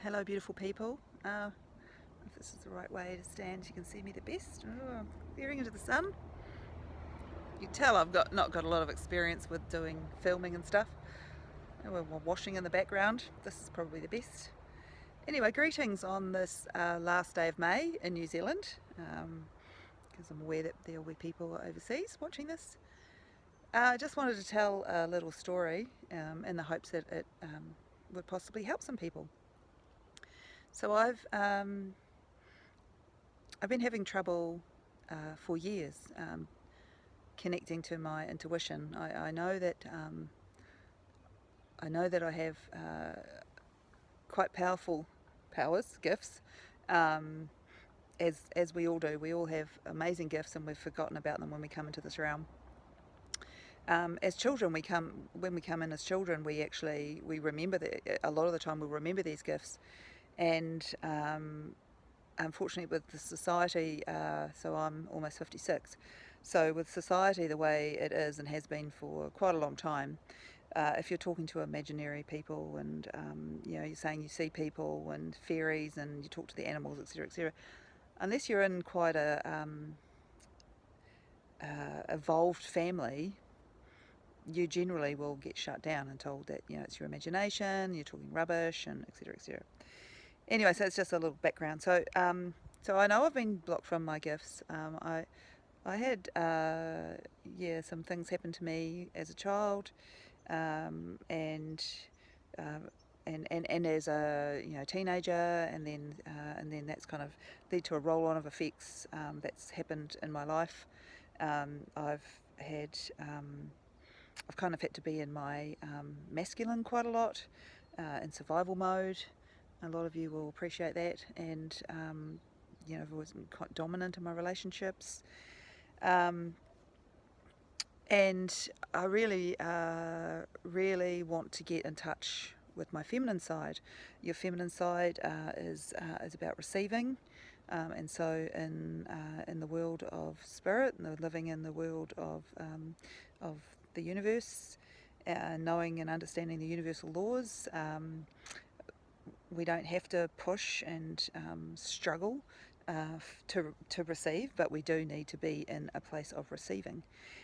Hello beautiful people. If this is the right way to stand, you can see me the best. I'm peering into the sun. You can tell I've not got a lot of experience with doing filming and stuff. We're washing in the background. This is probably the best. Anyway, greetings on this last day of May in New Zealand, because I'm aware that there will be people overseas watching this. I just wanted to tell a little story in the hopes that it would possibly help some people. So I've been having trouble for years connecting to my intuition. I know that I have quite powerful powers, gifts, as we all do. We all have amazing gifts, and we've forgotten about them when we come into this realm. As children, when we come in as children, we remember that a lot of the time we'll remember these gifts, and unfortunately with the society, so I'm almost 56, so with society the way it is and has been for quite a long time, if you're talking to imaginary people and you're saying you see people and fairies and you talk to the animals, etc., etc., unless you're in quite a evolved family, you generally will get shut down and told that it's your imagination, you're talking rubbish, and etc., etc. Anyway, so it's just a little background. So I know I've been blocked from my gifts. I had some things happen to me as a child, and as a teenager, and then that's kind of led to a roll-on of effects that's happened in my life. I've had I've kind of had to be in my masculine quite a lot, in survival mode. A lot of you will appreciate that, and I've always been quite dominant in my relationships, and I really want to get in touch with my feminine side. Your feminine side is about receiving, and so in the world of spirit, and living in the world of the universe, knowing and understanding the universal laws. We don't have to push and struggle to receive, but we do need to be in a place of receiving,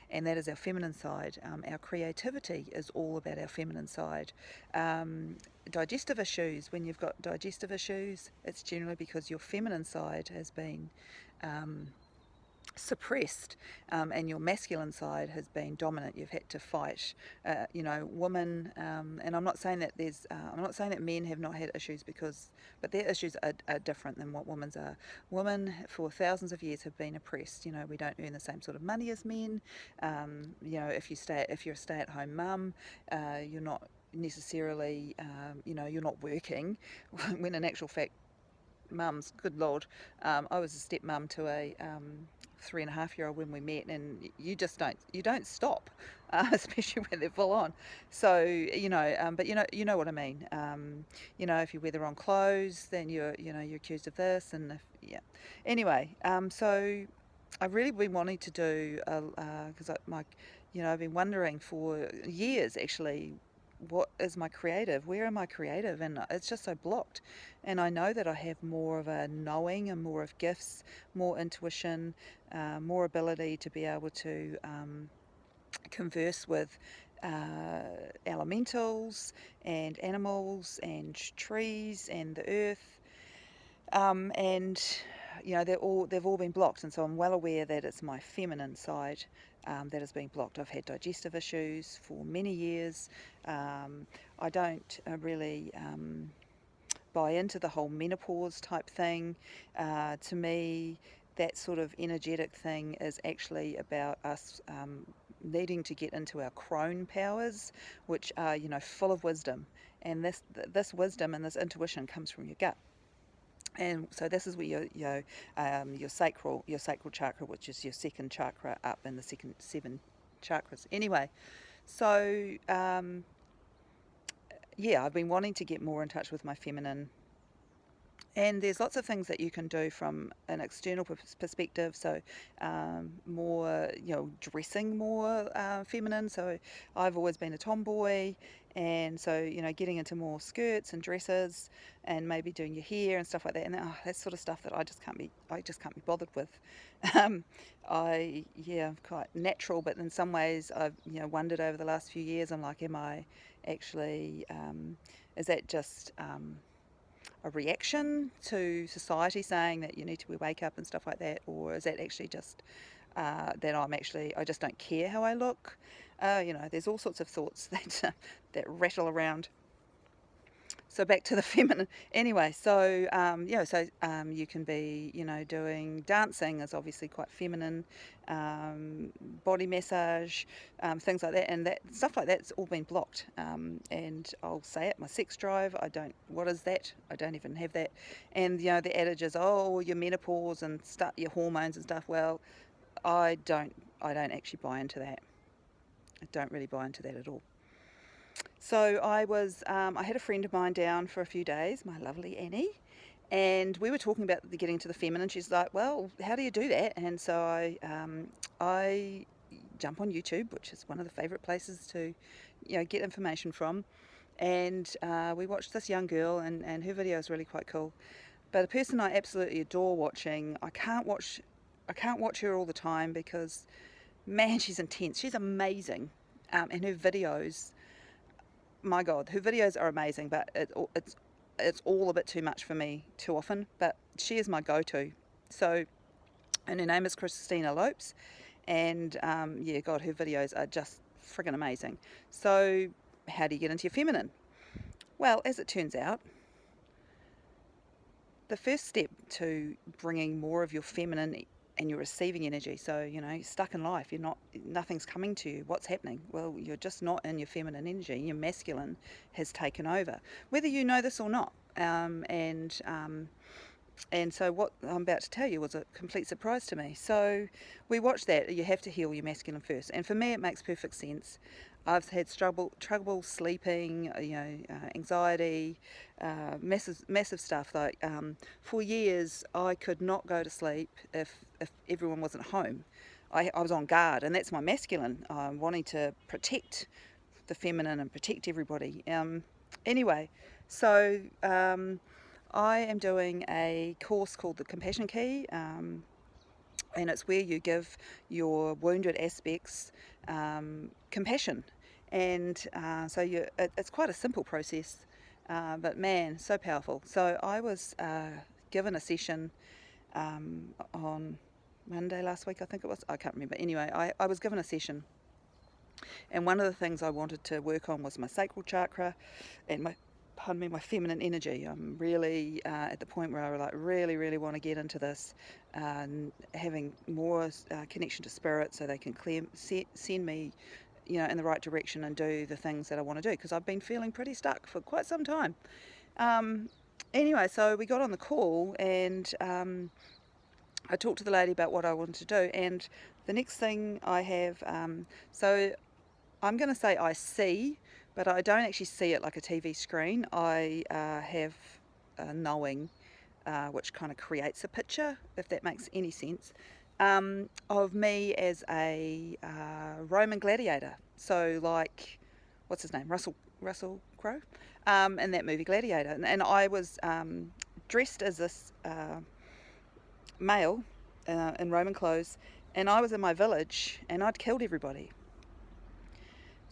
and that is our feminine side. Our creativity is all about our feminine side. Digestive issues, when you've got digestive issues, it's generally because your feminine side has been suppressed, and your masculine side has been dominant. You've had to fight, women, and I'm not saying that men have not had issues, but their issues are different than what women's are. Women for thousands of years have been oppressed. We don't earn the same sort of money as men. If you're a stay-at-home mum, you're not necessarily, you're not working, when in actual fact, mums, good lord, I was a stepmum to a 3.5-year-old when we met, and you don't stop, especially when they're full on. So but you know what I mean. If you wear the wrong clothes, then you're accused of this, and anyway. So I've really been wanting to do because I've been wondering for years actually, what is my creative? Where am I creative? And it's just so blocked. And I know that I have more of a knowing and more of gifts, more intuition, more ability to be able to converse with elementals and animals and trees and the earth. And they've all been blocked, and so I'm well aware that it's my feminine side that is being blocked. I've had digestive issues for many years. I don't really buy into the whole menopause type thing. To me, that sort of energetic thing is actually about us needing to get into our crone powers, which are full of wisdom, and this wisdom and this intuition comes from your gut. And so this is where your sacral chakra, which is your second chakra up in the second 7 chakras. Anyway, so I've been wanting to get more in touch with my feminine. And there's lots of things that you can do from an external perspective. So more, dressing more feminine. So I've always been a tomboy, And so, getting into more skirts and dresses, and maybe doing your hair and stuff like that. And that's sort of stuff that I just can't be bothered with. Um, I'm quite natural, but in some ways I've wondered over the last few years. I'm like, am I actually? Is that just a reaction to society saying that you need to wake up and stuff like that, or is that actually just that I just don't care how I look? There's all sorts of thoughts that rattle around. So back to the feminine. Anyway, so you can be, doing dancing is obviously quite feminine, body massage, things like that, and that stuff like that's all been blocked. And I'll say it, my sex drive, I don't. What is that? I don't even have that. And the adage is, oh, your menopause and your hormones and stuff. Well, I don't actually buy into that. I don't really buy into that at all. So I had a friend of mine down for a few days, my lovely Annie, and we were talking about getting to the feminine. She's like, well, how do you do that? And so I jump on YouTube, which is one of the favourite places to, get information from. And we watched this young girl, and her video is really quite cool. But a person I absolutely adore watching, I can't watch her all the time because, man, she's intense. She's amazing, and her videos, my God, her videos are amazing, but it's all a bit too much for me too often. But she is my go-to. So, and her name is Christina Lopes, and God, her videos are just friggin' amazing. So, how do you get into your feminine? Well, as it turns out, the first step to bringing more of your feminine and your receiving energy, so you're stuck in life, nothing's coming to you, what's happening? Well, you're just not in your feminine energy. Your masculine has taken over, whether you know this or not. And so what I'm about to tell you was a complete surprise to me. So we watched that. You have to heal your masculine first, and for me it makes perfect sense. I've had trouble sleeping, anxiety, massive stuff. Like for years, I could not go to sleep if everyone wasn't home. I was on guard, and that's my masculine, wanting to protect the feminine and protect everybody. Anyway, so I am doing a course called the Compassion Key. And it's where you give your wounded aspects compassion, and so it's quite a simple process, but man, so powerful. So I was given a session on Monday last week, I think it was. I can't remember. Anyway, I was given a session, and one of the things I wanted to work on was my sacral chakra and my feminine energy. I'm really at the point where I really, really want to get into this, having more connection to spirit, so they can send me, in the right direction and do the things that I want to do. Because I've been feeling pretty stuck for quite some time. Anyway, so we got on the call, and I talked to the lady about what I wanted to do. And the next thing I have, so I'm going to say I see, but I don't actually see it like a TV screen. I have a knowing, which kind of creates a picture, if that makes any sense, of me as a Roman gladiator. So like, what's his name? Russell Crowe, in that movie Gladiator. And I was dressed as this male in Roman clothes, and I was in my village, and I'd killed everybody.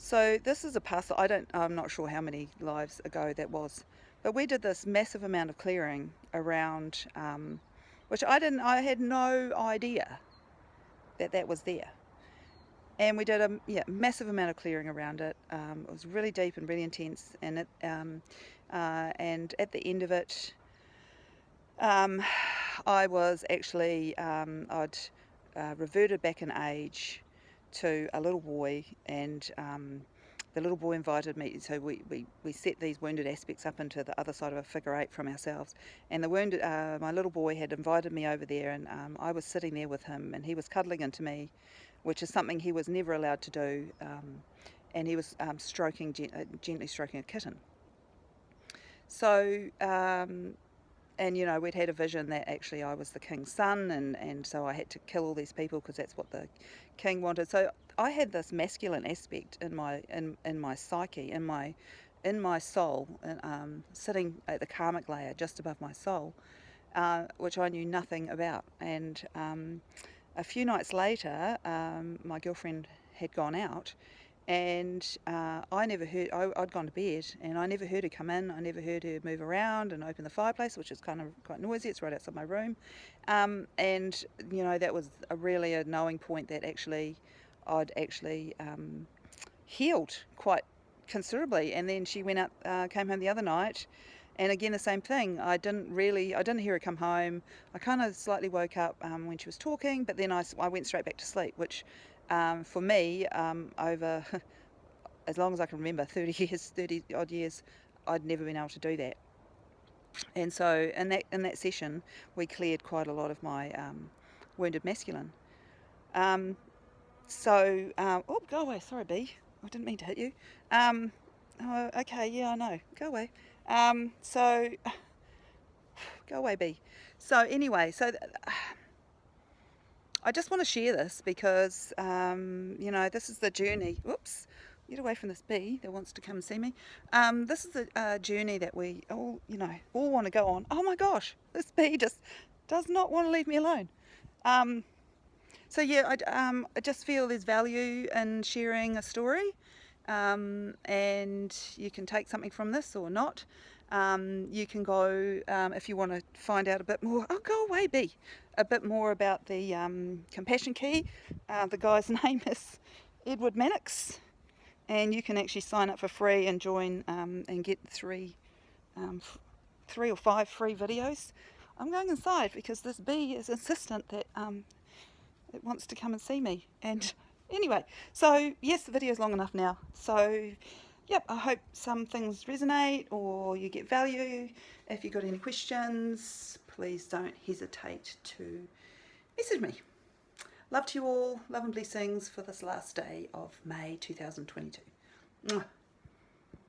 So this is a past that I'm not sure how many lives ago that was, but we did this massive amount of clearing around, which I had no idea that was there. And we did a massive amount of clearing around it. It was really deep and really intense, and and at the end of it, I was actually I'd reverted back in age to a little boy, and the little boy invited me. So we set these wounded aspects up into the other side of a figure eight from ourselves, and my little boy had invited me over there, and I was sitting there with him, and he was cuddling into me, which is something he was never allowed to do, and he was gently stroking a kitten. So and we'd had a vision that actually I was the king's son, and so I had to kill all these people because that's what the king wanted. So I had this masculine aspect in my psyche, in my soul, sitting at the karmic layer just above my soul, which I knew nothing about. And a few nights later, my girlfriend had gone out, and I never heard. I'd gone to bed, and I never heard her come in. I never heard her move around and open the fireplace, which is kind of quite noisy. It's right outside my room, and that was really a knowing point that I'd actually healed quite considerably. And then she went up, came home the other night, and again the same thing. I didn't hear her come home. I kind of slightly woke up when she was talking, but then I went straight back to sleep, which for me, over as long as I can remember, 30 odd years, I'd never been able to do that. And so in that session, we cleared quite a lot of my wounded masculine. Oh, go away. Sorry, B. I didn't mean to hit you. Oh, okay, yeah, I know. Go away. So, go away, B. So anyway, I just want to share this because, this is the journey. Whoops, get away from this bee that wants to come and see me. This is the journey that we all want to go on. Oh my gosh, this bee just does not want to leave me alone. So yeah, I just feel there's value in sharing a story, and you can take something from this or not. You can go, if you want to find out a bit more, go away, bee, a bit more about the Compassion Key. The guy's name is Edward Mannix, and you can actually sign up for free and join and get 3 or 5 free videos. I'm going inside because this bee is insistent that it wants to come and see me. And anyway, so yes, the video's long enough now. So yep, I hope some things resonate or you get value. If you've got any questions, please don't hesitate to message me. Love to you all. Love and blessings for this last day of May 2022. Mwah.